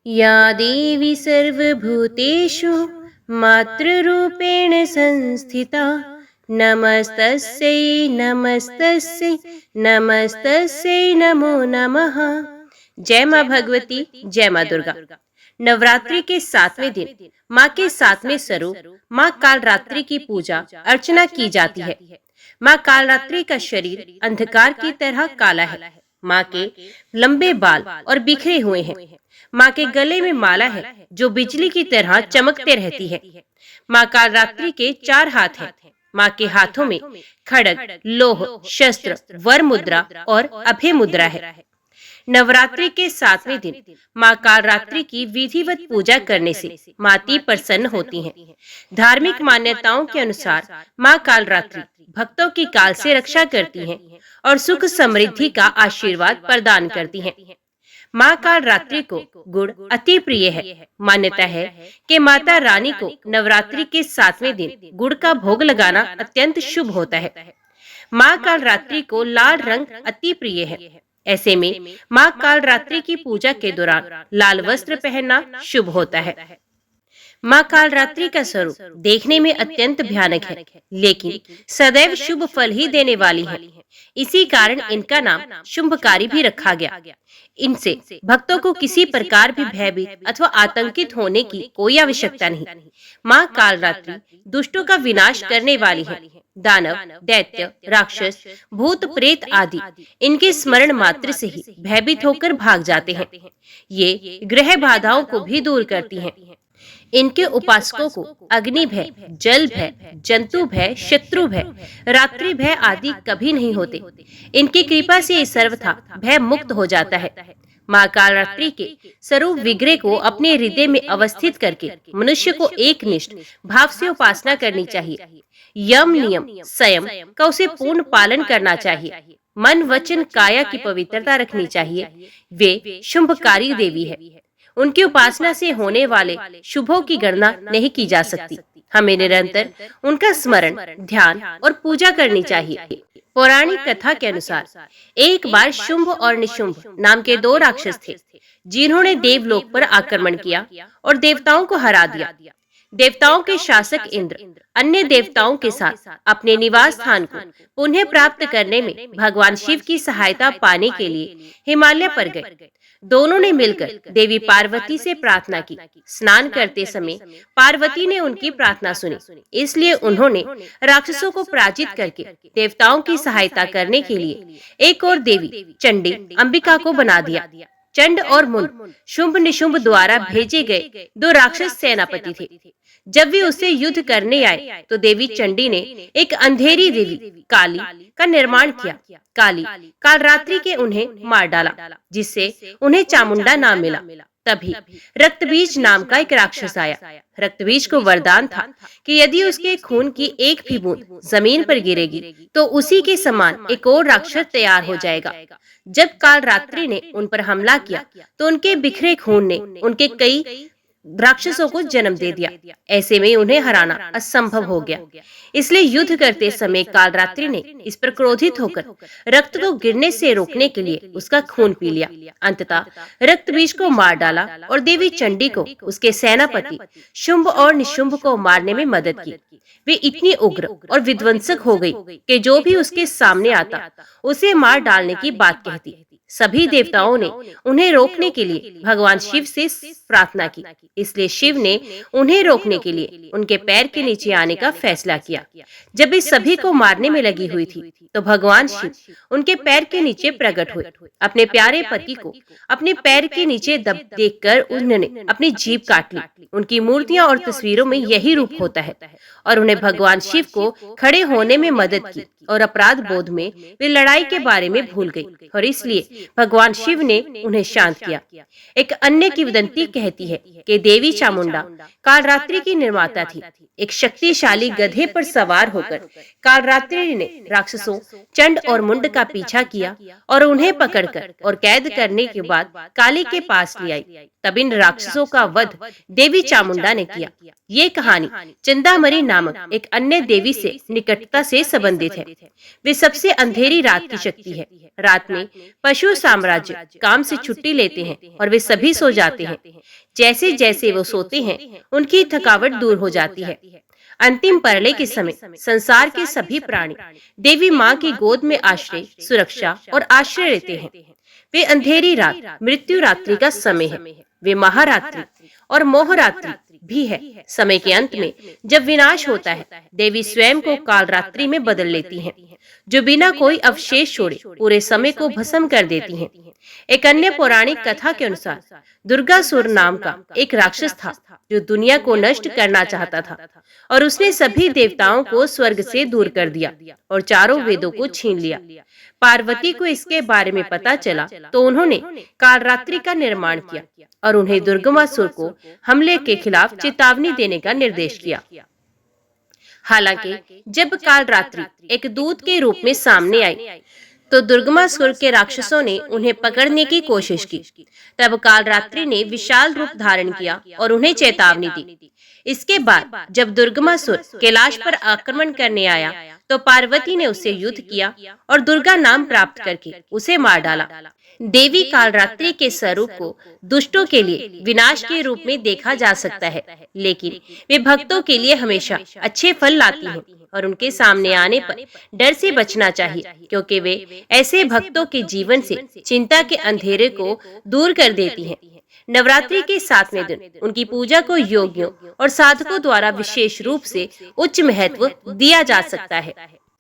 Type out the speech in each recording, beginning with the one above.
या देवी सर्वभूतेषु मातृरूपेण संस्थिता नमस्तस्यै नमस्तस्यै नमस्तस्यै नमो नमः। जय माँ भगवती, जय माँ दुर्गा। नवरात्रि के 7वें दिन माँ के 7वें स्वरूप माँ कालरात्रि की पूजा अर्चना की जाती है। माँ कालरात्रि का शरीर अंधकार की तरह काला है। माँ के लंबे बाल और बिखरे हुए हैं। माँ के गले में माला है जो बिजली की तरह चमकते रहती है। माँ कालरात्रि के 4 हाथ हैं। माँ के हाथों में खड्ग, लोह, शस्त्र, वर मुद्रा और अभय मुद्रा है। नवरात्रि के 7वें दिन माँ कालरात्रि की विधिवत पूजा करने से माता प्रसन्न होती हैं। धार्मिक मान्यताओं के अनुसार माँ कालरात्रि भक्तों की काल से रक्षा करती हैं और सुख समृद्धि का आशीर्वाद प्रदान करती हैं। माँ कालरात्रि को गुड़ अति प्रिय है। मान्यता है कि माता रानी को नवरात्रि के 7वें दिन गुड़ का भोग लगाना अत्यंत शुभ होता है। माँ कालरात्रि को लाल रंग अति प्रिय है। ऐसे में माँ कालरात्रि की पूजा के दौरान लाल वस्त्र पहनना शुभ होता है। माँ कालरात्रि का स्वरूप देखने में अत्यंत भयानक है, लेकिन सदैव शुभ फल ही देने वाली है। इसी कारण इनका नाम शुंभकारी भी रखा गया। इनसे भक्तों को किसी प्रकार भी भयभीत अथवा आतंकित होने की कोई आवश्यकता नहीं। माँ कालरात्रि दुष्टों का विनाश करने वाली है। दानव, दैत्य, राक्षस, भूत, प्रेत आदि इनके स्मरण मात्र से ही भयभीत होकर भाग जाते हैं। ये ग्रह बाधाओं को भी दूर करती हैं। इनके उपासकों को अग्नि भय, जल भय, जंतु भय, शत्रु भय, रात्रि भय आदि कभी नहीं होते। इनकी कृपा से सर्वथा भय मुक्त हो जाता है। माँ कालरात्रि के स्वरूप विग्रह को अपने हृदय में अवस्थित करके मनुष्य को एक निष्ठ भाव से उपासना करनी चाहिए। यम, नियम, संयम का उसे पूर्ण पालन करना चाहिए। मन, वचन, काया की पवित्रता रखनी चाहिए। वे शुंभकारी देवी है। उनकी उपासना से होने वाले शुभों की गणना नहीं की जा सकती। हमें निरंतर उनका स्मरण, ध्यान और पूजा करनी चाहिए। पौराणिक कथा के अनुसार एक बार शुंभ और निशुंभ नाम के 2 राक्षस थे, जिन्होंने देवलोक पर आक्रमण किया और देवताओं को हरा दिया। देवताओं के शासक इंद्र अन्य देवताओं के साथ अपने निवास स्थान को पुनः प्राप्त करने में भगवान शिव की सहायता पाने के लिए हिमालय पर गए। दोनों ने मिलकर देवी पार्वती से प्रार्थना की। स्नान करते समय पार्वती ने उनकी प्रार्थना सुनी, इसलिए उन्होंने राक्षसों को पराजित करके देवताओं की सहायता करने के लिए एक और देवी चंडी अंबिका को बना दिया। चंड और मुंड शुंभ निशुंभ द्वारा भेजे गए 2 राक्षस सेनापति थे। जब वे उससे युद्ध करने आए तो देवी चंडी ने एक अंधेरी देवी काली का निर्माण किया। काली कालरात्रि के उन्हें मार डाला, जिससे उन्हें चामुंडा नाम मिला। तभी रक्तबीज नाम का एक राक्षस आया। रक्तबीज को वरदान था कि यदि उसके खून की एक भी बूंद जमीन पर गिरेगी तो उसी के समान एक और राक्षस तैयार हो जाएगा। जब कालरात्रि ने उन पर हमला किया तो उनके बिखरे खून ने उनके कई राक्षसों को जन्म दे दिया। ऐसे में उन्हें हराना असंभव हो गया। इसलिए युद्ध करते समय कालरात्रि ने इस पर क्रोधित होकर रक्त को गिरने से रोकने के लिए उसका खून पी लिया। अंततः रक्तबीज को मार डाला और देवी चंडी को उसके सेनापति शुंभ और निशुंभ को मारने में मदद की। वे इतनी उग्र और विध्वंसक हो गई कि जो भी उसके सामने आता उसे मार डालने की बात कहती। सभी देवताओं ने उन्हें रोकने के लिए भगवान शिव से प्रार्थना की। इसलिए शिव ने उन्हें रोकने के लिए उनके पैर के नीचे आने का फैसला किया। जब वे सभी को मारने में लगी हुई थी तो भगवान शिव उनके पैर के नीचे प्रकट हुए। अपने प्यारे पति को अपने पैर के नीचे दब देखकर उन्होंने अपनी जीभ काट ली। उनकी मूर्तियां और तस्वीरों में यही रूप होता है और उन्हें भगवान शिव को खड़े होने में मदद की और अपराध बोध में वे लड़ाई के बारे में भूल गई और इसलिए भगवान शिव ने उन्हें शांत किया। एक अन्य किंवदंती कहती है कि देवी चामुंडा कालरात्रि की निर्माता थी। एक शक्तिशाली गधे पर सवार होकर कालरात्रि ने राक्षसों चंड और मुंड का पीछा किया और उन्हें पकड़कर और कैद करने के बाद काली के पास ले आई। तब इन राक्षसों का वध देवी चामुंडा ने किया। ये कहानी चिंतामणि नामक एक अन्य देवी से निकटता से संबंधित है। वे सबसे अंधेरी रात की शक्ति है। रात में पशु पशु साम्राज्य काम से छुट्टी लेते हैं और वे सभी सो जाते हैं। जैसे जैसे वो सोते हैं, उनकी थकावट दूर हो जाती है। अंतिम परलय के समय संसार के सभी प्राणी देवी माँ की गोद में आश्रय, सुरक्षा और आश्रय लेते हैं। वे अंधेरी रात, मृत्यु रात्रि का समय है। वे महारात्रि और मोहरात्रि भी है। समय के अंत में जब विनाश होता है, देवी स्वयं को काल रात्रि में बदल लेती हैं, जो बिना कोई अवशेष छोड़े पूरे समय को भस्म कर देती हैं। एक अन्य पौराणिक कथा के अनुसार दुर्गासुर नाम का एक राक्षस था, जो दुनिया को नष्ट करना चाहता था, और उसने सभी देवताओं को स्वर्ग से दूर कर दिया और चारों वेदों को छीन लिया। पार्वती को इसके बारे में पता चला तो उन्होंने कालरात्रि का निर्माण किया और उन्हें दुर्गमासुर को हमले के खिलाफ चेतावनी देने का निर्देश किया। हालांकि जब कालरात्रि एक दूत के रूप में सामने आई तो दुर्गमासुर के राक्षसों ने उन्हें पकड़ने की कोशिश की। तब कालरात्रि ने विशाल रूप धारण किया और उन्हें चेतावनी दी। इसके बाद जब दुर्गमासुर कैलाश पर आक्रमण करने आया तो पार्वती ने उससे युद्ध किया और दुर्गा नाम प्राप्त करके उसे मार डाला। देवी कालरात्रि के स्वरूप को दुष्टों के लिए विनाश के रूप में देखा जा सकता है, लेकिन वे भक्तों के लिए हमेशा अच्छे फल लाती हैं और उनके सामने आने पर डर से बचना चाहिए, क्योंकि वे ऐसे भक्तों के जीवन से चिंता के अंधेरे को दूर कर देती हैं। नवरात्रि के 7वें दिन उनकी पूजा को योगियों और साधकों द्वारा विशेष रूप से उच्च महत्व दिया जा सकता है।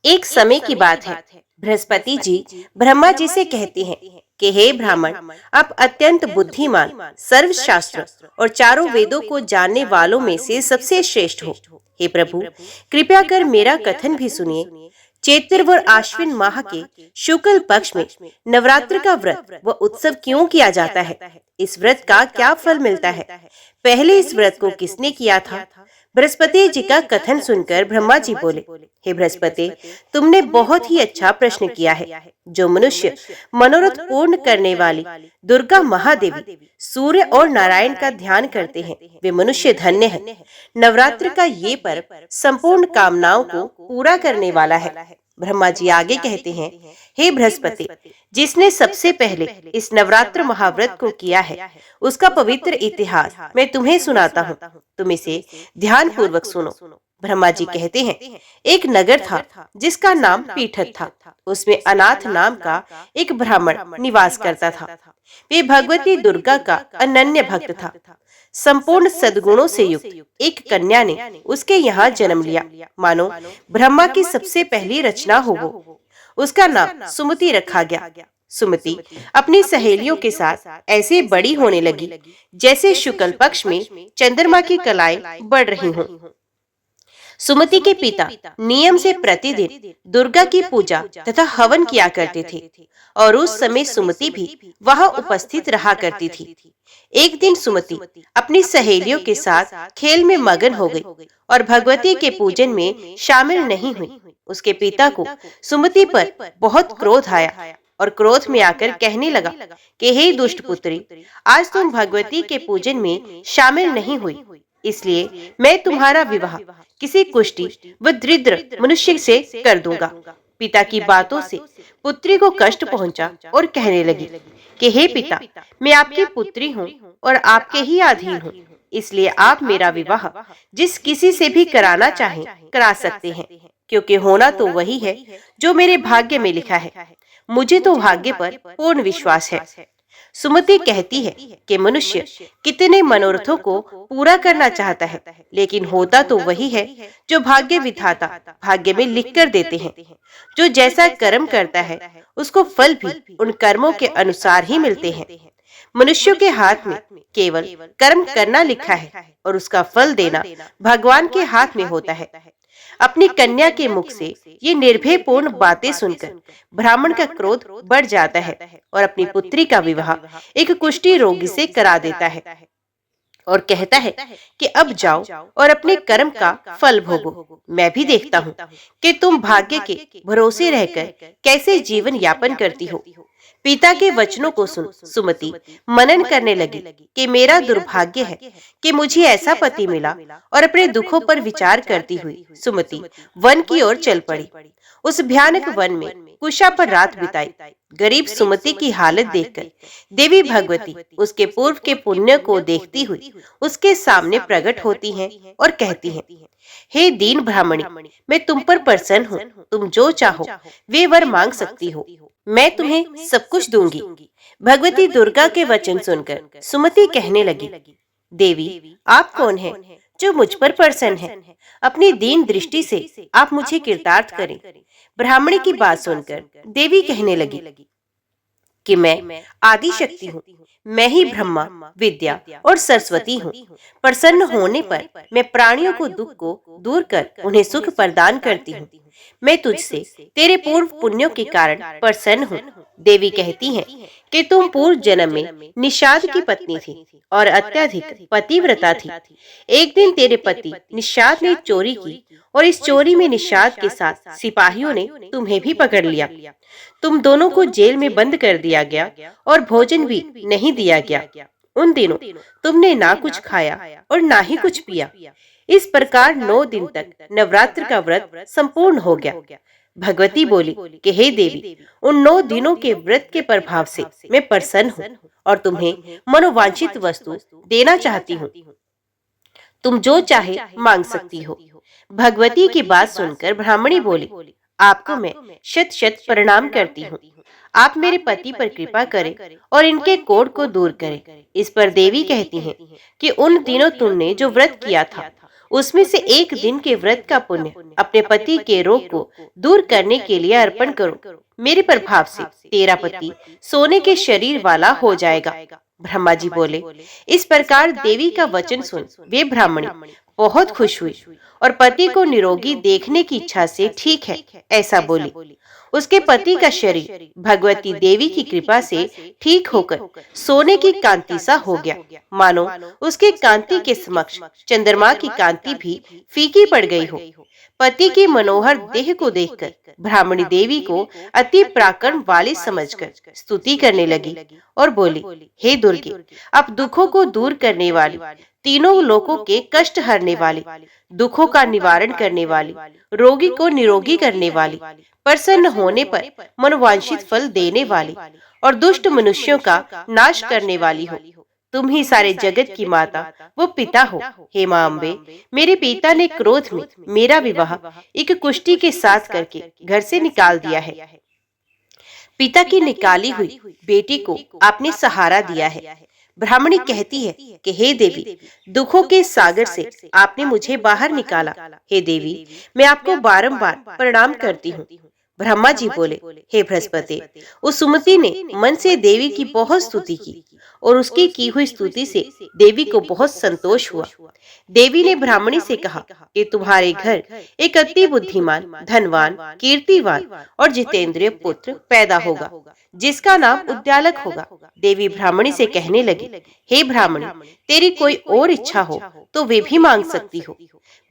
एक समय की बात है, बृहस्पति जी ब्रह्मा जी से कहते हैं कि हे ब्राह्मण, आप अत्यंत बुद्धिमान, सर्वशास्त्र और चारों वेदों को जानने वालों में से सबसे श्रेष्ठ हो। हे प्रभु, कृपया कर मेरा कथन भी सुनिए। चैत्र व आश्विन माह के शुक्ल पक्ष में नवरात्र का व्रत व उत्सव क्यों किया जाता है? इस व्रत का क्या फल मिलता है? पहले इस व्रत को किसने किया था? बृहस्पति जी का कथन सुनकर ब्रह्मा जी बोले, हे बृहस्पति, तुमने बहुत ही अच्छा प्रश्न किया है। जो मनुष्य मनोरथ पूर्ण करने वाली दुर्गा महादेवी, सूर्य और नारायण का ध्यान करते हैं, वे मनुष्य धन्य हैं। नवरात्र का ये पर्व संपूर्ण कामनाओं को पूरा करने वाला है। ब्रह्मा जी आगे कहते हैं, हे बृहस्पति, जिसने सबसे पहले इस नवरात्र महाव्रत को किया है, उसका पवित्र इतिहास मैं तुम्हें सुनाता हूँ। तुम इसे ध्यान पूर्वक सुनो। ब्रह्मा जी कहते हैं, एक नगर था जिसका नाम पीठत था। उसमें अनाथ नाम का एक ब्राह्मण निवास करता था। वे भगवती दुर्गा का अनन्य भक्त था। संपूर्ण सद्गुणों से युक्त एक कन्या ने उसके यहाँ जन्म लिया, मानो ब्रह्मा की सबसे पहली रचना हो वो। उसका नाम सुमति रखा गया। सुमति अपनी सहेलियों के साथ ऐसे बड़ी होने लगी जैसे शुक्ल पक्ष में चंद्रमा की कलाएं बढ़ रही हों। सुमति के पिता नियम से प्रतिदिन दुर्गा की पूजा तथा हवन किया करते थे और उस समय सुमति भी वहां उपस्थित रहा करती थी। एक दिन सुमति अपनी सहेलियों के साथ खेल में मगन हो गई और भगवती के पूजन में शामिल नहीं हुई। उसके पिता को सुमति पर बहुत क्रोध आया और क्रोध में आकर कहने लगा कि हे दुष्ट पुत्री, आज तुम भगवती के पूजन में शामिल नहीं हुई, इसलिए मैं तुम्हारा विवाह किसी कुष्ठी व दरिद्र मनुष्य से कर दूंगा। पिता की बातों से पुत्री को कष्ट पहुंचा और कहने लगी कि हे पिता, मैं आपकी पुत्री हूँ और आपके ही अधीन हूँ, इसलिए आप मेरा विवाह जिस किसी से भी कराना चाहें करा सकते हैं, क्योंकि होना तो वही है जो मेरे भाग्य में लिखा है। मुझे तो भाग्य पर पूर्ण विश्वास है। सुमति कहती है कि मनुष्य कितने मनोरथों को पूरा करना चाहता है, लेकिन होता तो वही है जो भाग्य विधाता भाग्य में लिख कर देते हैं। जो जैसा कर्म करता है उसको फल भी उन कर्मों के अनुसार ही मिलते हैं। मनुष्यों के हाथ में केवल कर्म करना लिखा है और उसका फल देना भगवान के हाथ में होता है। अपनी कन्या के मुख से ये निर्भय पूर्ण बातें सुनकर ब्राह्मण का क्रोध बढ़ जाता है और अपनी पुत्री का विवाह एक कुष्ठी रोगी से करा देता है और कहता है कि अब जाओ और अपने कर्म का फल भोगो। मैं भी देखता हूँ कि तुम भाग्य के भरोसे रहकर कैसे जीवन यापन करती हो। पिता के वचनों को सुन सुमति मनन करने लगी कि मेरा दुर्भाग्य है कि मुझे ऐसा पति मिला, और अपने दुखों पर विचार करती हुई सुमति वन की ओर चल पड़ी। उस भयानक वन में कुशा पर रात बिताई। गरीब सुमति की हालत देखकर देवी भगवती उसके पूर्व के पुण्य को देखती हुई उसके सामने प्रकट होती हैं और कहती हैं, हे दीन ब्राह्मणी, मैं तुम पर प्रसन्न हूँ। तुम जो चाहो वे वर मांग सकती हो, मैं तुम्हें सब कुछ दूंगी। भगवती दुर्गा के वचन सुनकर सुमति कहने लगी, देवी आप कौन हैं जो मुझ पर प्रसन्न है? अपनी दीन दृष्टि से आप मुझे कृतार्थ करें। ब्राह्मणी की बात सुनकर देवी कहने लगी कि मैं आदि शक्ति हूँ, मैं ही ब्रह्मा, विद्या और सरस्वती हूँ। प्रसन्न होने पर मैं प्राणियों को दुख को दूर कर उन्हें सुख प्रदान करती हूँ। मैं तुझसे तेरे पूर्व पुण्यों के कारण प्रसन्न हूँ। देवी कहती हैं कि तुम पूर्व जन्म में निषाद की पत्नी थी और अत्यधिक पतिव्रता थी। एक दिन तेरे पति निषाद ने चोरी की और इस चोरी में निषाद के साथ सिपाहियों ने तुम्हें भी पकड़ लिया। तुम दोनों को जेल में बंद कर दिया गया और भोजन भी नहीं दिया गया। उन दिनों तुमने ना कुछ खाया और ना ही कुछ पिया। इस प्रकार 9 दिन तक नवरात्र का व्रत संपूर्ण हो गया। भगवती बोली कि हे देवी, उन 9 दिनों के व्रत के प्रभाव से मैं प्रसन्न हूँ और तुम्हें मनोवांछित वस्तु देना चाहती हूँ। तुम जो चाहे मांग सकती हो। भगवती की बात सुनकर ब्राह्मणी बोली, आपको मैं शत शत प्रणाम करती हूँ। आप मेरे पति पर कृपा करें और इनके कोढ़ को दूर करें। इस पर देवी कहती हैं कि उन दिनों तुमने जो व्रत किया था उसमें से एक दिन के व्रत का पुण्य अपने पति के रोग को दूर करने के लिए अर्पण करो। मेरे प्रभाव से तेरा पति सोने के शरीर वाला हो जाएगा। ब्रह्मा जी बोले, इस प्रकार देवी का वचन सुन वे ब्राह्मणी बहुत खुश हुई और पति को निरोगी देखने की इच्छा से ठीक है ऐसा बोली। उसके पति का शरीर भगवती देवी की कृपा से ठीक होकर सोने की कांति सा हो गया, मानो उसके कांति के समक्ष चंद्रमा की कांति भी फीकी पड़ गई हो। पति की मनोहर देह को देखकर ब्राह्मणी देवी को अति पराक्रम वाली समझकर स्तुति करने लगी और बोली, हे दुर्गे, अब दुखों को दूर करने वाली, तीनों लोकों के कष्ट हरने वाली, दुखों का निवारण करने वाली, रोगी को निरोगी करने वाली, प्रसन्न होने पर मनोवांछित फल देने वाली और दुष्ट मनुष्यों का नाश करने वाली हो। तुम ही सारे जगत की माता वो पिता हो। हे मां अम्बे, मेरे पिता ने क्रोध में मेरा विवाह एक कुष्टी के साथ करके घर से निकाल दिया है। पिता की निकाली हुई बेटी को आपने सहारा दिया है। ब्राह्मणी कहती है कि हे देवी, दुखों के सागर से आपने मुझे बाहर निकाला। हे देवी, मैं आपको बारंबार प्रणाम करती हूँ। ब्रह्मा जी बोले, हे बृहस्पति, उस सुमति ने मन से देवी की बहुत स्तुति की और उसकी की हुई स्तुति से देवी को बहुत संतोष हुआ। देवी ने ब्राह्मणी से कहा कि तुम्हारे घर एक अति बुद्धिमान, धनवान, कीर्तिवान और जितेंद्रिय पुत्र पैदा होगा, जिसका नाम उद्यालक होगा। देवी ब्राह्मणी से कहने लगी, हे ब्राह्मणी, तेरी कोई और इच्छा हो तो वे भी मांग सकती हो।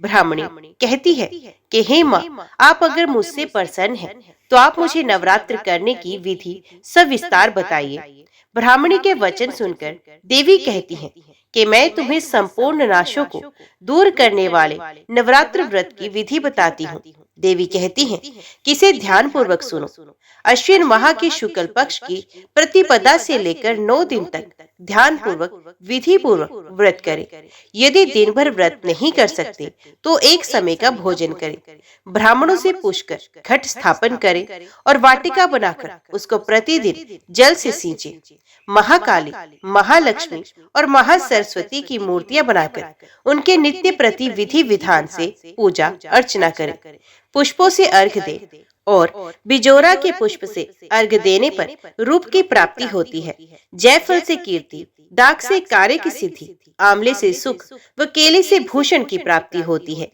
ब्राह्मणी कहती है कि हे माँ, आप अगर मुझसे प्रसन्न हैं तो आप मुझे नवरात्र करने की विधि सविस्तार बताइए। ब्राह्मणी के वचन सुनकर देवी कहती है कि मैं तुम्हें संपूर्ण नाशों को दूर करने वाले नवरात्र व्रत की विधि बताती हूँ। देवी कहती हैं कि इसे ध्यान पूर्वक सुनो। अश्विन माह के शुक्ल पक्ष की प्रतिपदा से लेकर 9 दिन तक ध्यान पूर्वक विधि पूर्वक व्रत करें। यदि दिन भर व्रत नहीं कर सकते तो एक समय का भोजन करें। ब्राह्मणों से पूछकर घट स्थापन करें और वाटिका बनाकर उसको प्रतिदिन जल से सींचे। महाकाली, महालक्ष्मी और महासरस्वती की मूर्तियां बनाकर उनके नित्य प्रति विधि विधान से पूजा अर्चना करें। पुष्पों से अर्घ दे और बिजोरा के पुष्प से अर्घ देने पर रूप की प्राप्ति होती है। जयफल से कीर्ति, दाख से कार्य की सिद्धि, आंवले से सुख व केले से भूषण की प्राप्ति होती है।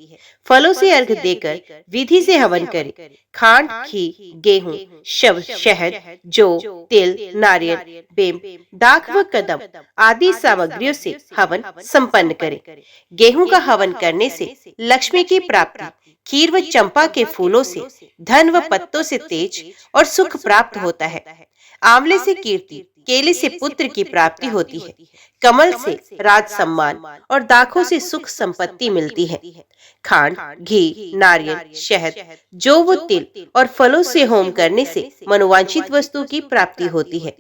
फलों से अर्घ देकर विधि से हवन करें। खांड, घी, गेहूं, शहद, जौ, तिल, नारियल, बेम, दाख व कदम आदि सामग्रियों से हवन संपन्न करें। गेहूं का हवन करने से लक्ष्मी की प्राप्ति, खीर व चंपा के फूलों से धन व पत्तों से तेज और सुख प्राप्त होता है। आंवले से कीर्ति, केले से पुत्र की प्राप्ति होती है, कमल से राज सम्मान और दाखों से सुख संपत्ति मिलती है। खांड, घी, नारियल, शहद, जौ व तिल और फलों से होम करने से मनोवांछित वस्तु की प्राप्ति होती है।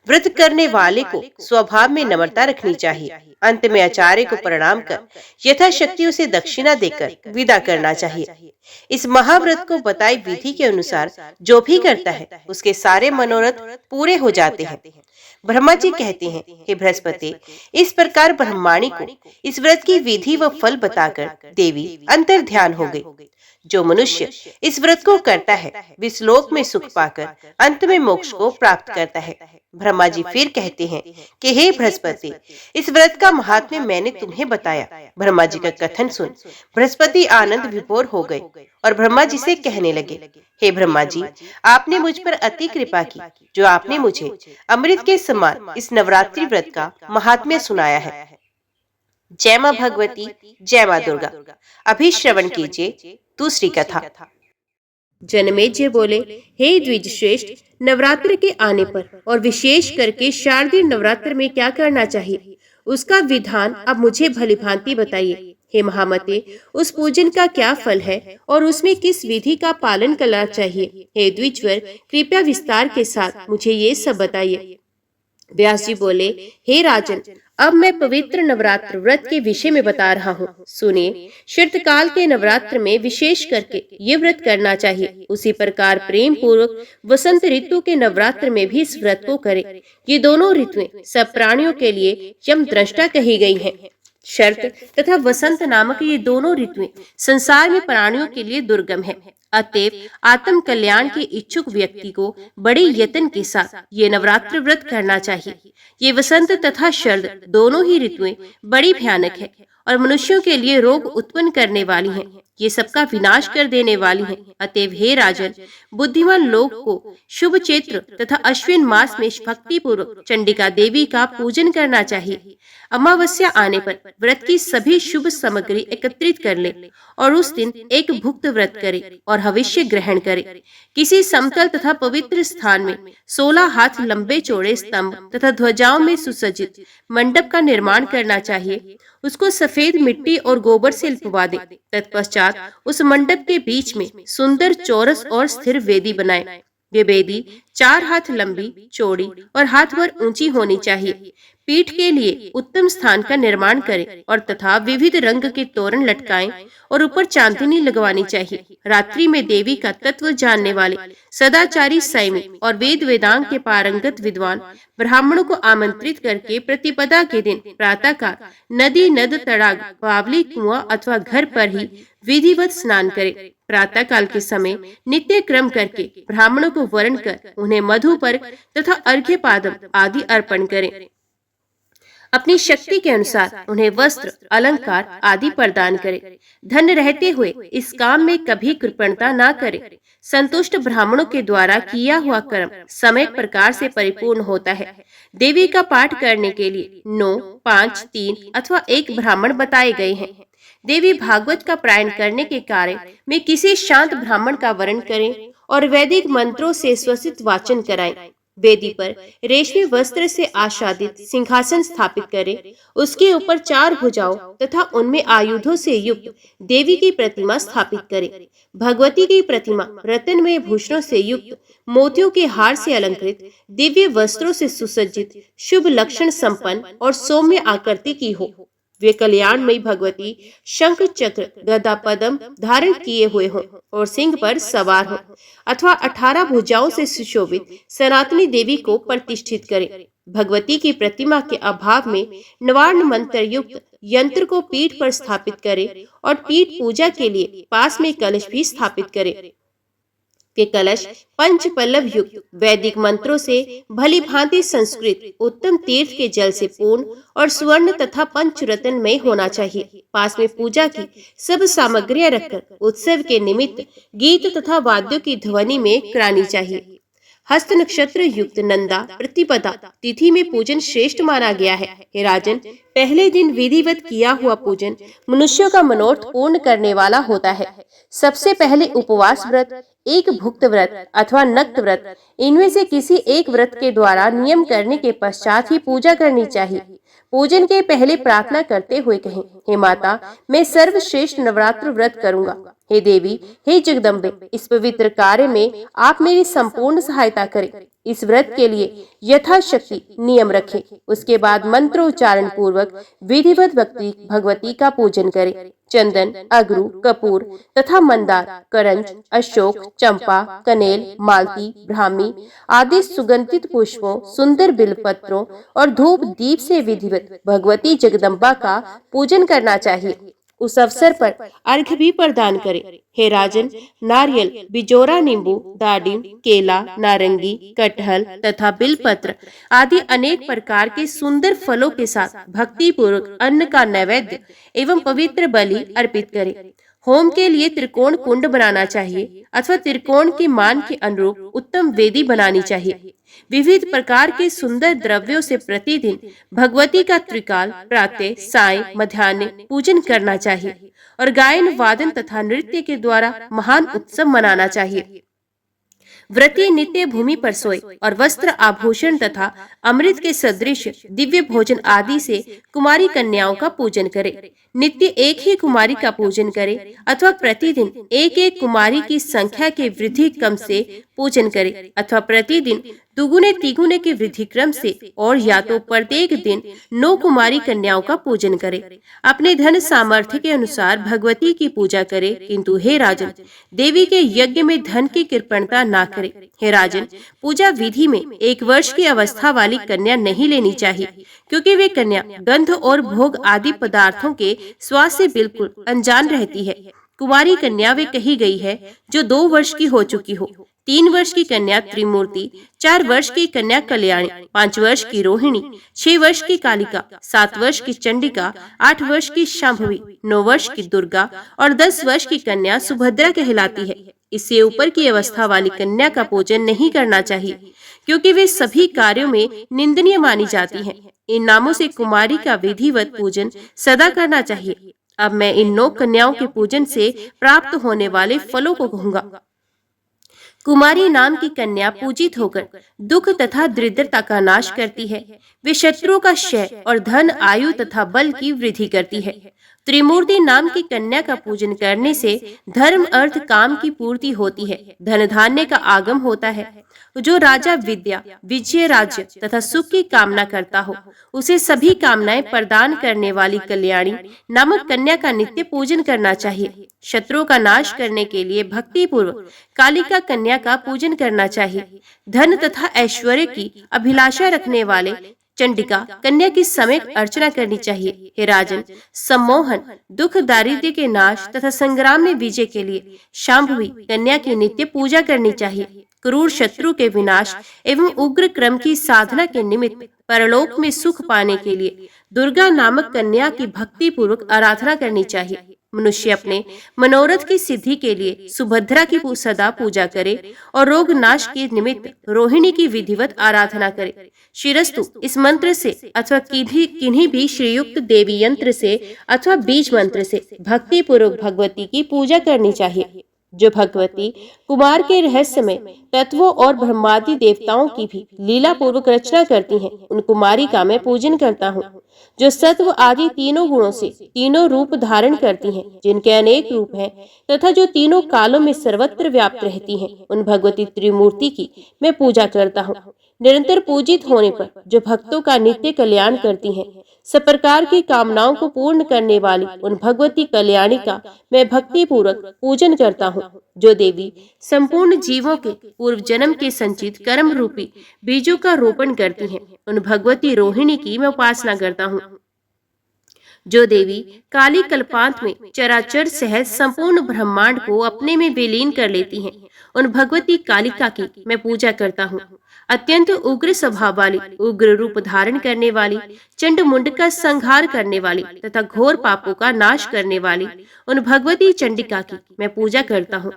व्रत करने वाले को स्वभाव में नम्रता रखनी चाहिए। अंत में आचार्य को प्रणाम कर यथाशक्ति उसे दक्षिणा देकर विदा करना चाहिए। इस महाव्रत को बताई विधि के अनुसार जो भी करता है उसके सारे मनोरथ पूरे हो जाते हैं। ब्रह्मा जी कहते हैं, हे बृहस्पति, इस प्रकार ब्रह्माणी को इस व्रत की विधि व फल बताकर देवी अंतर ध्यान हो गई। जो मनुष्य इस व्रत को करता है विस लोक में सुख पाकर अंत में मोक्ष को प्राप्त करता है। ब्रह्मा जी फिर कहते हैं कि हे बृहस्पति, इस व्रत का महात्म्य मैंने तुम्हें बताया। ब्रह्मा जी का कथन सुन बृहस्पति आनंद विभोर हो गए और ब्रह्मा जी से कहने लगे, हे ब्रह्मा जी, आपने मुझ पर अति कृपा की, जो आपने मुझे अमृत के समान इस नवरात्रि व्रत का महात्म्य सुनाया है। जय मां भगवती, जय मां दुर्गा। अभी श्रवण कीजिए दूसरी कथा। जनमेजय बोले, हे द्विज श्रेष्ठ, नवरात्र के आने पर और विशेष करके शारदीय नवरात्र में क्या करना चाहिए, उसका विधान अब मुझे भलीभांति बताइए। हे महामते, उस पूजन का क्या फल है और उसमें किस विधि का पालन करना चाहिए? हे द्विजवर, कृपया विस्तार के साथ मुझे ये सब बताइए। व्यास जी बोले, हे राजन, अब मैं पवित्र नवरात्र व्रत के विषय में बता रहा हूँ। सुनिए, शीतकाल के नवरात्र में विशेष करके ये व्रत करना चाहिए। उसी प्रकार प्रेम पूर्वक वसंत ऋतु के नवरात्र में भी इस व्रत को करें। ये दोनों ऋतुएं सब प्राणियों के लिए यम दृष्टा कही गई हैं। शरत तथा वसंत नामक ये दोनों ऋतुएं संसार में प्राणियों के लिए दुर्गम है। अतएव आत्म कल्याण के इच्छुक व्यक्ति को बड़े यत्न के साथ ये नवरात्र व्रत करना चाहिए। ये वसंत तथा शरद दोनों ही ऋतुएं बड़ी भयानक है और मनुष्यों के लिए रोग उत्पन्न करने वाली हैं। ये सबका विनाश कर देने वाली हैं। अतएव हे राजन, बुद्धिमान लोग को शुभ चैत्र तथा अश्विन मास में भक्ति पूर्वक चंडिका देवी का पूजन करना चाहिए। अमावस्या आने पर व्रत की सभी शुभ सामग्री एकत्रित कर ले और उस दिन एक भुक्त व्रत करे और हविष्य ग्रहण करे। किसी समतल तथा पवित्र स्थान में 16 हाथ लंबे चौड़े स्तंभ तथा ध्वजाओं में सुसज्जित मंडप का निर्माण करना चाहिए। उसको सफेद मिट्टी और गोबर से लिपवा दे। तत्पश्चात उस मंडप के बीच में सुंदर चौरस और स्थिर वेदी बनाए। ये वेदी 4 हाथ लंबी, चौड़ी और हाथ भर ऊंची होनी चाहिए। पीठ के लिए उत्तम स्थान का निर्माण करें और तथा विविध रंग के तोरण लटकाएं और ऊपर चांदनी लगवानी चाहिए। रात्रि में देवी का तत्व जानने वाले सदाचारी सैनिक और वेद वेदांग के पारंगत विद्वान ब्राह्मणों को आमंत्रित करके प्रतिपदा के दिन प्रातः काल नदी, नद, तड़ाग, बावली, कुआं अथवा घर पर ही विधिवत स्नान करें। प्रातः काल के समय नित्य क्रम करके ब्राह्मणों को वर्ण कर उन्हें मधु पर तथा अर्घ्य पादम आदि अर्पण करें। अपनी शक्ति के अनुसार उन्हें वस्त्र, अलंकार आदि प्रदान करें। धन रहते हुए इस काम में कभी कृपणता न करें। संतुष्ट ब्राह्मणों के द्वारा किया हुआ कर्म समय प्रकार से परिपूर्ण होता है। देवी का पाठ करने के लिए 9, 5, 3 अथवा 1 ब्राह्मण बताए गए हैं। देवी भागवत का पारायण करने के कार्य में किसी शांत ब्राह्मण का वर्ण करें और वैदिक मंत्रों से स्वसित वाचन कराएं। वेदी पर रेशमी वस्त्र से आच्छादित सिंहासन स्थापित करें। उसके ऊपर 4 भुजाओं तथा उनमें आयुधों से युक्त देवी की प्रतिमा स्थापित करें। भगवती की प्रतिमा रत्नमय भूषणों से युक्त, मोतियों के हार से अलंकृत, दिव्य वस्त्रों से सुसज्जित, शुभ लक्षण संपन्न और सौम्य आकृति की हो। वे कल्याणमयी भगवती शंख, चक्र, गदा, पद्म धारण किए हुए हों और सिंह पर सवार हों अथवा 18 भुजाओं से सुशोभित सनातनी देवी को प्रतिष्ठित करें। भगवती की प्रतिमा के अभाव में नवार्ण मंत्र युक्त यंत्र को पीठ पर स्थापित करें और पीठ पूजा के लिए पास में कलश भी स्थापित करें। के कलश पंच पल्लव युक्त वैदिक मंत्रों से भली भांति संस्कृत उत्तम तीर्थ के जल से पूर्ण और स्वर्ण तथा पंचरत्न में होना चाहिए। पास में पूजा की सब सामग्रियां रखकर उत्सव के निमित्त गीत तथा वाद्यों की ध्वनि में करानी चाहिए। हस्त नक्षत्र युक्त नंदा प्रतिपदा तिथि में पूजन श्रेष्ठ माना गया है। हे राजन, पहले दिन विधिवत किया हुआ पूजन मनुष्यों का मनोरथ पूर्ण करने वाला होता है। सबसे पहले उपवास व्रत, एक भुक्त व्रत अथवा नक्त व्रत, इनमें से किसी एक व्रत के द्वारा नियम करने के पश्चात ही पूजा करनी चाहिए। पूजन के पहले प्रार्थना करते हुए कहें, हे माता, मैं सर्वश्रेष्ठ नवरात्र व्रत करूंगा। हे देवी, हे जगदम्बे, इस पवित्र कार्य में आप मेरी संपूर्ण सहायता करें। इस व्रत के लिए यथाशक्ति नियम रखें। उसके बाद मंत्रोच्चारण पूर्वक विधिवत भगवती का पूजन करें। चंदन, अगरू, कपूर तथा मंदार, करंज, अशोक, चंपा, कनेल, मालती, ब्राह्मी आदि सुगंधित पुष्पों, सुंदर बिलपत्रों और धूप दीप से विधिवत भगवती जगदम्बा का पूजन करना चाहिए। उस अवसर पर अर्घ्य भी प्रदान करें। हे राजन, नारियल, बिजोरा, नींबू, दाडिम, केला, नारंगी, कटहल तथा बिलपत्र आदि अनेक प्रकार के सुंदर फलों के साथ भक्ति पूर्वक अन्न का नैवेद्य एवं पवित्र बलि अर्पित करें। होम के लिए त्रिकोण कुंड बनाना चाहिए अथवा त्रिकोण के मान के अनुरूप उत्तम वेदी बनानी चाहिए। विविध प्रकार के सुंदर द्रव्यों से प्रतिदिन भगवती का त्रिकाल प्रातः, सायं, मध्याह्न पूजन करना चाहिए और गायन, वादन तथा नृत्य के द्वारा महान उत्सव मनाना चाहिए। व्रती नित्य भूमि पर सोए और वस्त्र, आभूषण तथा अमृत के सदृश दिव्य भोजन आदि से कुमारी कन्याओं का पूजन करे। नित्य एक ही कुमारी का पूजन करे अथवा प्रतिदिन एक एक कुमारी की संख्या के वृद्धि क्रम से पूजन करे अथवा प्रतिदिन दुगुने तिगुने के वृद्धि क्रम से और या तो प्रत्येक दिन 9 कुमारी कन्याओं का पूजन करे। अपने धन सामर्थ्य के अनुसार भगवती की पूजा करे, किंतु हे राजन, देवी के यज्ञ में धन की कृपणता ना करे। हे राजन, पूजा विधि में 1 वर्ष की अवस्था वाली कन्या नहीं लेनी चाहिए, क्योंकि वे कन्या गंध और भोग आदि पदार्थों के स्वाद से बिल्कुल अनजान रहती है। कुमारी कन्या वे कही गई है जो 2 वर्ष की हो चुकी हो। 3 वर्ष की कन्या त्रिमूर्ति, 4 वर्ष की कन्या कल्याणी, 5 वर्ष की रोहिणी, 6 वर्ष की कालिका, 7 वर्ष की चंडिका, 8 वर्ष की शांभवी, 9 वर्ष की दुर्गा और 10 वर्ष की कन्या सुभद्रा कहलाती है। इससे ऊपर की अवस्था वाली कन्या का पूजन नहीं करना चाहिए, क्योंकि वे सभी कार्यों में निंदनीय मानी जाती हैं। इन नामों से कुमारी का विधिवत पूजन सदा करना चाहिए। अब मैं इन 9 कन्याओं के पूजन से प्राप्त होने वाले फलों को कहूंगा। कुमारी नाम की कन्या पूजित होकर दुख तथा दरिद्रता का नाश करती है। वे शत्रुओं का क्षय और धन, आयु तथा बल की वृद्धि करती है। त्रिमूर्ति नाम की कन्या का पूजन करने से धर्म, अर्थ, काम की पूर्ति होती है, धन धान्य का आगम होता है। जो राजा विद्या, विजय, राज्य तथा सुख की कामना करता हो, उसे सभी कामनाएं प्रदान करने वाली कल्याणी नामक कन्या का नित्य पूजन करना चाहिए। शत्रुओं का नाश करने के लिए भक्ति पूर्वक कालिका कन्या का पूजन करना चाहिए। धन तथा ऐश्वर्य की अभिलाषा रखने वाले चंडिका कन्या की समय अर्चना करनी चाहिए। हे राजन, सम्मोहन, दुख, दारिद्र्य के नाश तथा संग्राम में विजय के लिए शांभवी कन्या की नित्य पूजा करनी चाहिए। क्रूर शत्रु के विनाश एवं उग्र क्रम की साधना के निमित्त परलोक में सुख पाने के लिए दुर्गा नामक कन्या की भक्ति पूर्वक आराधना करनी चाहिए। मनुष्य अपने मनोरथ की सिद्धि के लिए सुभद्रा की सदा पूजा करे और रोग नाश के निमित्त रोहिणी की विधिवत आराधना करे। शिरस्तु इस मंत्र से अथवा किन्हीं भी श्रीयुक्त देवी यंत्र से अथवा बीज मंत्र से भक्ति पूर्वक भगवती की पूजा करनी चाहिए। जो भगवती कुमार के रहस्य में तत्वों और ब्रह्मादि देवताओं की भी लीला पूर्वक रचना करती हैं, उन कुमारी का मैं पूजन करता हूँ। जो सत्व आदि तीनों गुणों से तीनों रूप धारण करती हैं, जिनके अनेक रूप हैं तथा जो तीनों कालों में सर्वत्र व्याप्त रहती हैं, उन भगवती त्रिमूर्ति की मैं पूजा करता हूँ। निरंतर पूजित होने पर जो भक्तों का नित्य कल्याण करती हैं, सब प्रकार की कामनाओं को पूर्ण करने वाली उन भगवती कल्याणी का मैं भक्ति पूर्वक पूजन करता हूँ। जो देवी संपूर्ण जीवों के पूर्व जन्म के संचित कर्म रूपी बीजों का रोपण करती हैं, उन भगवती रोहिणी की मैं उपासना करता हूँ। जो देवी काली कल्पांत में चराचर सहज संपूर्ण ब्रह्मांड को अपने में विलीन कर लेती हैं, उन भगवती कालिका की मैं पूजा करता हूँ। अत्यंत उग्र स्वभाव वाली, उग्र रूप धारण करने वाली, चंड मुंड का संहार करने वाली तथा घोर पापों का नाश करने वाली उन भगवती चंडिका की मैं पूजा करता हूँ।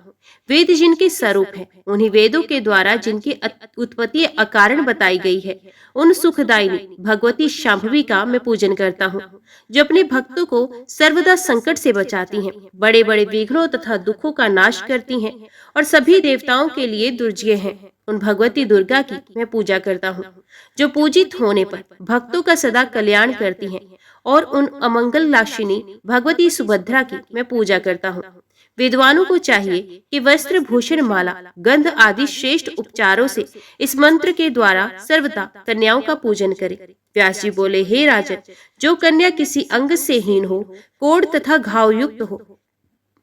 वेद जिनके स्वरूप है, उन्हीं वेदों के द्वारा जिनकी उत्पत्ति अकारण बताई गई है, उन सुखदायिनी भगवती शांभवी का मैं पूजन करता हूँ, जो अपने भक्तों को सर्वदा संकट से बचाती हैं, बड़े बड़े विघ्नों तथा दुखों का नाश करती हैं और सभी देवताओं के लिए दुर्जय हैं। उन भगवती दुर्गा की मैं पूजा करता हूँ, जो पूजित होने पर भक्तों का सदा कल्याण करती हैं, और उन अमंगल लाक्षिणी भगवती सुभद्रा की मैं पूजा करता हूँ। विद्वानों को चाहिए कि वस्त्र भूषण माला गंध आदि श्रेष्ठ उपचारों से इस मंत्र के द्वारा सर्वदा कन्याओं का पूजन करें। व्यास जी बोले, हे राजन, जो कन्या किसी अंग से हीन हो, कोढ़ तथा घाव युक्त हो,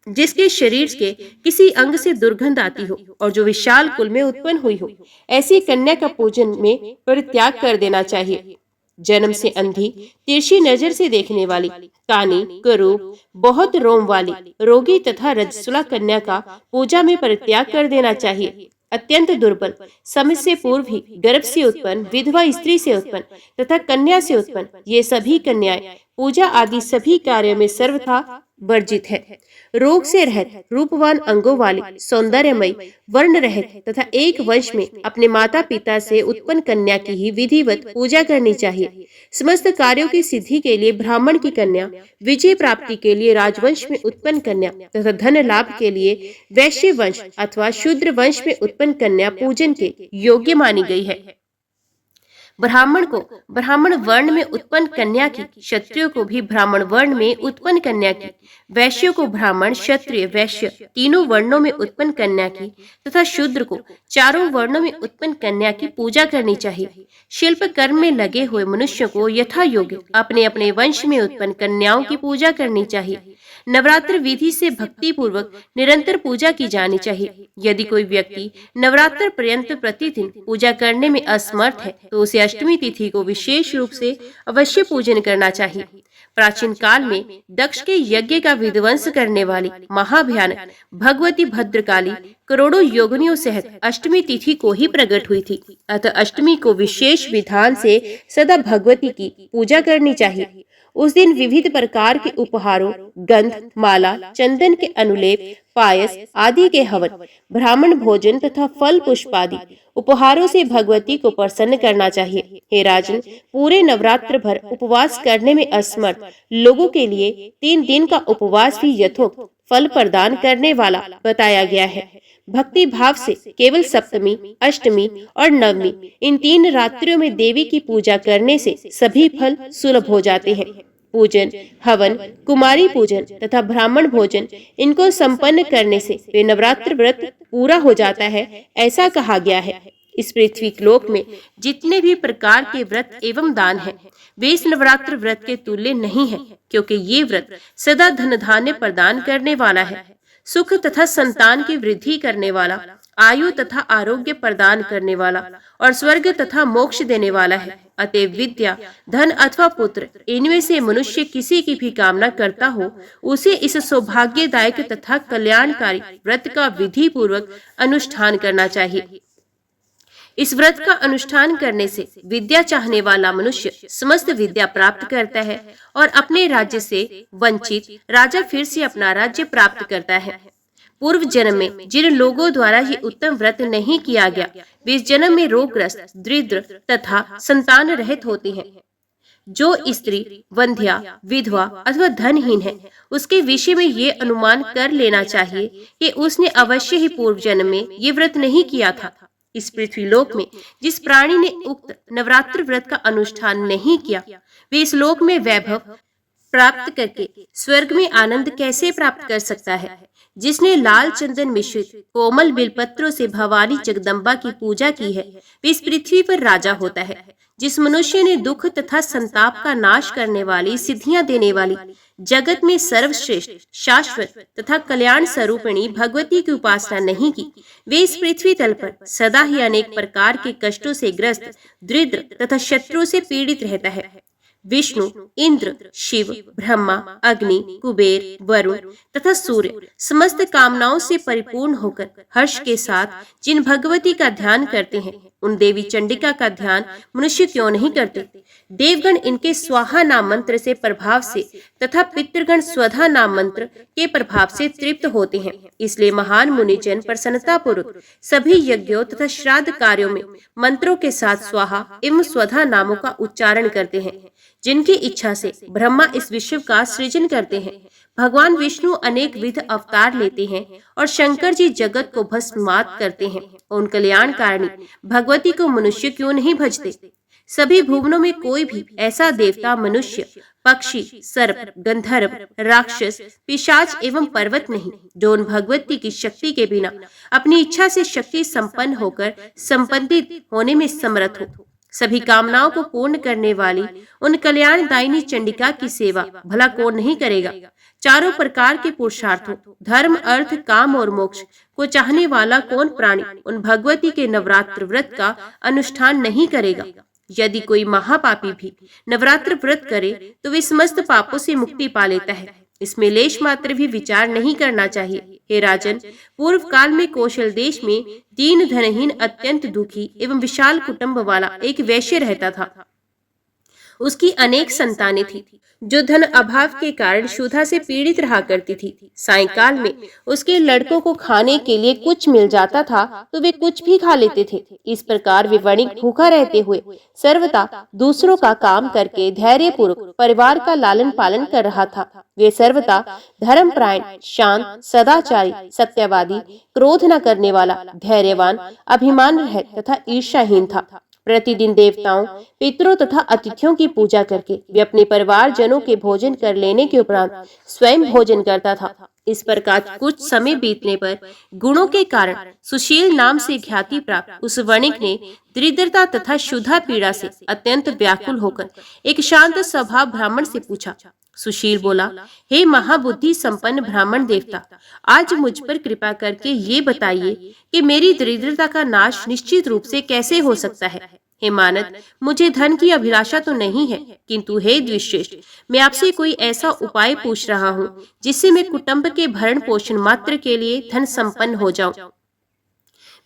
जिसके शरीर के किसी अंग से दुर्गंध आती हो और जो विशाल कुल में उत्पन्न हुई हो, ऐसी कन्या का पूजन में परित्याग कर देना चाहिए। जन्म से अंधी, तिरछी नजर से देखने वाली, कानी, करूप, बहुत रोम वाली, रोगी तथा रजस्वला कन्या का पूजा में परित्याग कर देना चाहिए। अत्यंत दुर्बल, समय से पूर्व ही गर्भ से उत्पन्न, विधवा स्त्री से उत्पन्न तथा कन्या से उत्पन्न, ये सभी कन्याएं पूजा आदि सभी कार्यों में सर्वथा वर्जित है। रोग से रहित, रूपवान अंगों वाली, सौंदर्यमयी, वर्ण रहित तथा एक वंश में अपने माता पिता से उत्पन्न कन्या की ही विधिवत पूजा करनी चाहिए। समस्त कार्यों की सिद्धि के लिए ब्राह्मण की कन्या, विजय प्राप्ति के लिए राजवंश में उत्पन्न कन्या तथा धन लाभ के लिए वैश्य वंश अथवा शूद्र वंश में उत्पन्न कन्या पूजन के योग्य मानी गई है। ब्राह्मण को ब्राह्मण वर्ण में उत्पन्न कन्या की, क्षत्रियो को भी ब्राह्मण वर्ण में उत्पन्न कन्या की, वैश्यों को ब्राह्मण, क्षत्रिय, वैश्य तीनों वर्णों में उत्पन्न कन्या की तथा शूद्र को चारों वर्णों में उत्पन्न कन्या की पूजा करनी चाहिए। शिल्प कर्म में लगे हुए मनुष्य को यथा योग्य अपने अपने वंश में उत्पन्न कन्याओं की पूजा करनी चाहिए। नवरात्र विधि से भक्ति पूर्वक निरंतर पूजा की जानी चाहिए। यदि कोई व्यक्ति नवरात्र पर्यंत प्रतिदिन पूजा करने में असमर्थ है, तो उसे अष्टमी तिथि को विशेष रूप से अवश्य पूजन करना चाहिए। प्राचीन काल में दक्ष के यज्ञ का विध्वंस करने वाली महाभयानक भगवती भद्रकाली करोड़ों योगिनियों सहित अष्टमी तिथि को ही प्रकट हुई थी। अतः अष्टमी को विशेष विधान से सदा भगवती की पूजा करनी चाहिए। उस दिन विविध प्रकार के उपहारों, गंध, माला, चंदन के अनुलेप, पायस आदि के हवन, ब्राह्मण भोजन तथा फल पुष्प आदि उपहारों से भगवती को प्रसन्न करना चाहिए। हे राजन, पूरे नवरात्र भर उपवास करने में असमर्थ लोगों के लिए 3 दिन का उपवास भी यथोक्त फल प्रदान करने वाला बताया गया है। भक्ति भाव से केवल सप्तमी, अष्टमी और नवमी इन 3 रात्रियों में देवी की पूजा करने से सभी फल सुलभ हो जाते हैं। पूजन, हवन, कुमारी पूजन तथा ब्राह्मण भोजन इनको संपन्न करने से वे नवरात्र व्रत पूरा हो जाता है, ऐसा कहा गया है। इस पृथ्वी लोक में जितने भी प्रकार के व्रत एवं दान हैं, वे इस नवरात्र व्रत के तुल्य नहीं है, क्योंकि ये व्रत सदा धन धान्य प्रदान करने वाला है, सुख तथा संतान की वृद्धि करने वाला, आयु तथा आरोग्य प्रदान करने वाला और स्वर्ग तथा मोक्ष देने वाला है। अतएव विद्या, धन अथवा पुत्र, इनमें से मनुष्य किसी की भी कामना करता हो, उसे इस सौभाग्यदायक तथा कल्याणकारी व्रत का विधि पूर्वक अनुष्ठान करना चाहिए। इस व्रत का अनुष्ठान करने से विद्या चाहने वाला मनुष्य समस्त विद्या प्राप्त करता है और अपने राज्य से वंचित राजा फिर से अपना राज्य प्राप्त करता है। पूर्व जन्म में जिन लोगों द्वारा ये उत्तम व्रत नहीं किया गया, वे इस जन्म में रोगग्रस्त, दरिद्र तथा संतान रहित होती हैं। जो स्त्री वंध्या, विधवा अथवा धनहीन है, उसके विषय में ये अनुमान कर लेना चाहिए कि उसने अवश्य ही पूर्व जन्म में ये व्रत नहीं किया था। इस पृथ्वी लोक में जिस प्राणी ने उक्त नवरात्र व्रत का अनुष्ठान नहीं किया, वे इस लोक में वैभव प्राप्त करके स्वर्ग में आनंद कैसे प्राप्त कर सकता है। जिसने लाल चंदन मिश्रित कोमल बिलपत्रों से भवानी जगदम्बा की पूजा की है, वे इस पृथ्वी पर राजा होता है। जिस मनुष्य ने दुख तथा संताप का नाश करने वाली, सिद्धियां देने वाली, जगत में सर्वश्रेष्ठ, शाश्वत तथा कल्याण स्वरूपिणी भगवती की उपासना नहीं की, वे इस पृथ्वी तल पर सदा ही अनेक प्रकार के कष्टों से ग्रस्त, दरिद्र तथा शत्रुओं से पीड़ित रहता है। विष्णु, इंद्र, शिव, ब्रह्मा, अग्नि, कुबेर, वरुण तथा सूर्य समस्त कामनाओं से परिपूर्ण होकर हर्ष के साथ जिन भगवती का ध्यान करते हैं, उन देवी चंडिका का ध्यान मनुष्य क्यों नहीं करते। देवगण इनके स्वाहा नाम मंत्र से प्रभाव से तथा पितृगण स्वधा नाम मंत्र के प्रभाव से तृप्त होते हैं। इसलिए महान मुनिजन प्रसन्नता पूर्वक सभी यज्ञों तथा श्राद्ध कार्यों में मंत्रों के साथ स्वाहा एवं स्वधा नामों का उच्चारण करते हैं। जिनकी इच्छा से ब्रह्मा इस विश्व का सृजन करते हैं। भगवान विष्णु अनेक विध अवतार लेते हैं और शंकर जी जगत को भस्मात करते हैं। उन कल्याणकारिणी भगवती को मनुष्य क्यों नहीं भजते। सभी भुवनों में कोई भी ऐसा देवता, मनुष्य, पक्षी, सर्प, गंधर्व, राक्षस, पिशाच एवं पर्वत नहीं जो उन भगवती की शक्ति के बिना अपनी इच्छा से शक्ति संपन्न होकर संपन्नित होने में समर्थ हो। सभी कामनाओं को पूर्ण करने वाली उन कल्याणदायिनी चंडिका की सेवा भला कौन नहीं करेगा। चारों प्रकार के पुरुषार्थों धर्म, अर्थ, काम और मोक्ष को चाहने वाला कौन प्राणी उन भगवती के नवरात्र व्रत का अनुष्ठान नहीं करेगा। यदि कोई महापापी भी नवरात्र व्रत करे तो वे समस्त पापों से मुक्ति पा लेता है। इसमें लेश मात्र भी विचार नहीं करना चाहिए। हे राजन, पूर्व काल में कौशल देश में दीन धनहीन अत्यंत दुखी एवं विशाल कुटुंब वाला एक वैश्य रहता था। उसकी अनेक संतानें थी जो धन अभाव के कारण क्षुधा से पीड़ित रहा करती थी। सायंकाल में उसके लड़कों को खाने के लिए कुछ मिल जाता था तो वे कुछ भी खा लेते थे। इस प्रकार वे वणिक भूखा रहते हुए सर्वदा दूसरों का काम करके धैर्यपूर्वक परिवार का लालन पालन कर रहा था। वे सर्वदा धर्मपरायण, शांत, सदाचारी, सत्यवादी, क्रोध न करने वाला, धैर्यवान, अभिमान रहित तथा ईर्ष्याहीन था। प्रतिदिन देवताओं, पितरों तथा अतिथियों की पूजा करके वे अपने परिवार जनों के भोजन कर लेने के उपरांत स्वयं भोजन करता था। इस प्रकार कुछ समय बीतने पर गुणों के कारण सुशील नाम से ख्याति प्राप्त उस वणिक ने दरिद्रता तथा क्षुधा पीड़ा से अत्यंत व्याकुल होकर एक शांत स्वभाव ब्राह्मण से पूछा। सुशील बोला, हे महाबुद्धि संपन्न ब्राह्मण देवता, आज मुझ पर कृपा करके ये बताइए कि मेरी दरिद्रता का नाश निश्चित रूप से कैसे हो सकता है। हे मानद, मुझे धन की अभिलाषा तो नहीं है, किंतु हे द्विश्रेष्ठ, मैं आपसे कोई ऐसा उपाय पूछ रहा हूँ जिससे मैं कुटुंब के भरण पोषण मात्र के लिए धन संपन्न हो जाऊं।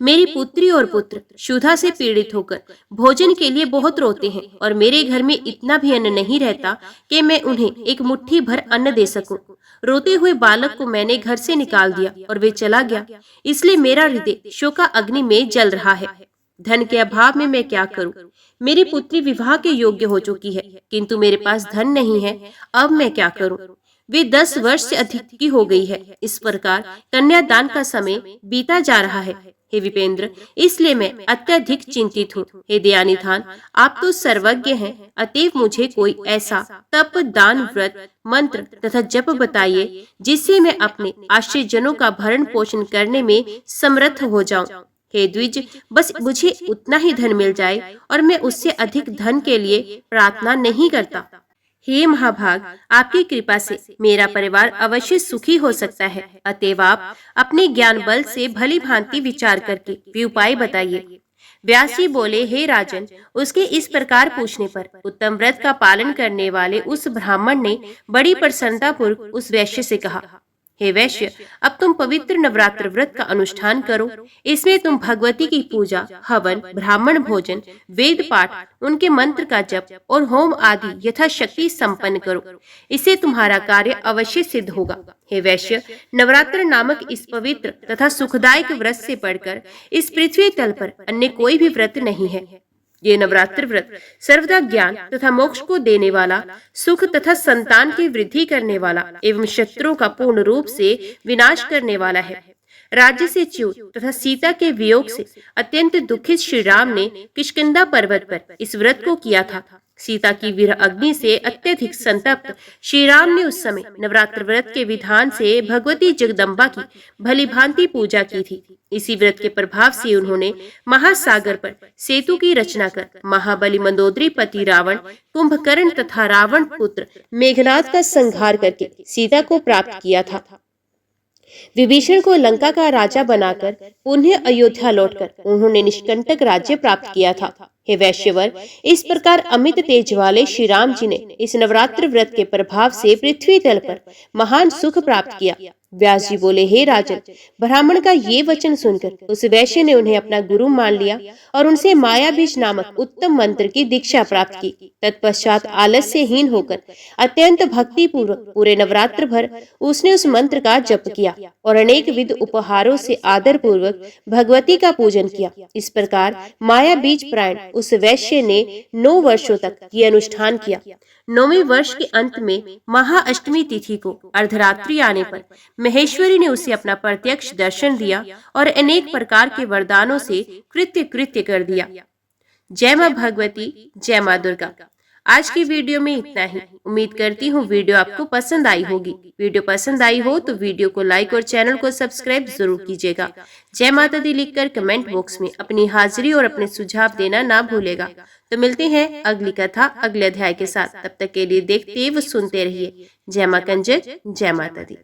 मेरी पुत्री और पुत्र क्षुधा से पीड़ित होकर भोजन के लिए बहुत रोते हैं और मेरे घर में इतना भी अन्न नहीं रहता कि मैं उन्हें एक मुट्ठी भर अन्न दे सकूं। रोते हुए बालक को मैंने घर से निकाल दिया और वे चला गया, इसलिए मेरा हृदय शोका अग्नि में जल रहा है। धन के अभाव में मैं क्या करूं? मेरी पुत्री विवाह के योग्य हो चुकी है, किंतु मेरे पास धन नहीं है। अब मैं क्या करूं? वे 10 वर्ष से अधिक की हो गई है। इस प्रकार कन्यादान का समय बीता जा रहा है। हे विपेंद्र, इसलिए मैं अत्यधिक चिंतित हूँ। हे दयानिधान, आप तो सर्वज्ञ हैं, अतएव मुझे कोई ऐसा तप, दान, व्रत, मंत्र तथा जप बताइए जिससे मैं अपने आश्रितजनों का भरण पोषण करने में समर्थ हो जाऊं। हे द्विज, बस मुझे उतना ही धन मिल जाए और मैं उससे अधिक धन के लिए प्रार्थना नहीं करता। हे महाभाग, आपकी कृपा से मेरा परिवार अवश्य सुखी हो सकता है। अतएव आप अपने ज्ञान बल से भली भांति विचार करके वे उपाय बताइए। व्यास जी बोले, हे राजन, उसके इस प्रकार पूछने पर उत्तम व्रत का पालन करने वाले उस ब्राह्मण ने बड़ी प्रसन्नता पूर्वक उस वैश्य से कहा, हे वैश्य, अब तुम पवित्र नवरात्र व्रत का अनुष्ठान करो। इसमें तुम भगवती की पूजा, हवन, ब्राह्मण भोजन, वेद पाठ, उनके मंत्र का जप और होम आदि यथाशक्ति संपन्न करो। इससे तुम्हारा कार्य अवश्य सिद्ध होगा। हे वैश्य, नवरात्र नामक इस पवित्र तथा सुखदायक व्रत से बढ़कर इस पृथ्वी तल पर अन्य कोई भी व्रत नहीं है। ये नवरात्र व्रत सर्वदा ज्ञान तथा मोक्ष को देने वाला, सुख तथा संतान की वृद्धि करने वाला एवं शत्रुओं का पूर्ण रूप से विनाश करने वाला है। राज्य से च्युत तथा सीता के वियोग से अत्यंत दुखित श्री राम ने किष्किंधा पर्वत पर इस व्रत को किया था। सीता की विरह अग्नि से अत्यधिक संतप्त श्री राम ने उस समय नवरात्र व्रत के विधान से भगवती जगदम्बा की भली भांति पूजा की थी। इसी व्रत के प्रभाव से उन्होंने महासागर पर सेतु की रचना कर महाबली मंदोदरी पति रावण, कुंभकर्ण तथा रावण पुत्र मेघनाद का संहार करके सीता को प्राप्त किया था। विभीषण को लंका का राजा बनाकर पुनः अयोध्या लौटकर उन्होंने निष्कंटक राज्य प्राप्त किया था। हे वैश्यवर, इस प्रकार अमित तेज वाले श्री राम जी ने इस नवरात्र व्रत के प्रभाव से पृथ्वी तल पर महान सुख प्राप्त किया। व्यास जी बोले, हे राजन, ब्राह्मण का ये वचन सुनकर उस वैश्य ने उन्हें अपना गुरु मान लिया और उनसे माया बीज नामक उत्तम मंत्र की दीक्षा प्राप्त की। तत्पश्चात आलस्यहीन होकर अत्यंत भक्ति पूर्वक पूरे नवरात्र भर उसने उस मंत्र का जप किया और अनेक विध उपहारों से आदर पूर्वक भगवती का पूजन किया। इस प्रकार माया बीज प्राण उस वैश्य ने 9 वर्षों तक ये अनुष्ठान किया। 9वें वर्ष के अंत में महाअष्टमी तिथि को अर्धरात्रि आने पर महेश्वरी ने उसे अपना प्रत्यक्ष दर्शन दिया और अनेक प्रकार के वरदानों से कृत्य कर दिया। जय मां भगवती, जय मां दुर्गा। आज की वीडियो में इतना ही। उम्मीद करती हूँ वीडियो आपको पसंद आई होगी। वीडियो पसंद आई हो तो वीडियो को लाइक और चैनल को सब्सक्राइब जरूर कीजिएगा। जय माता दी लिखकर कमेंट बॉक्स में अपनी हाजिरी और अपने सुझाव देना ना भूलेगा। तो मिलते हैं अगली कथा अगले अध्याय के साथ। तब तक के लिए देखते व सुनते रहिए। जय मां कंजक, जय माता दी।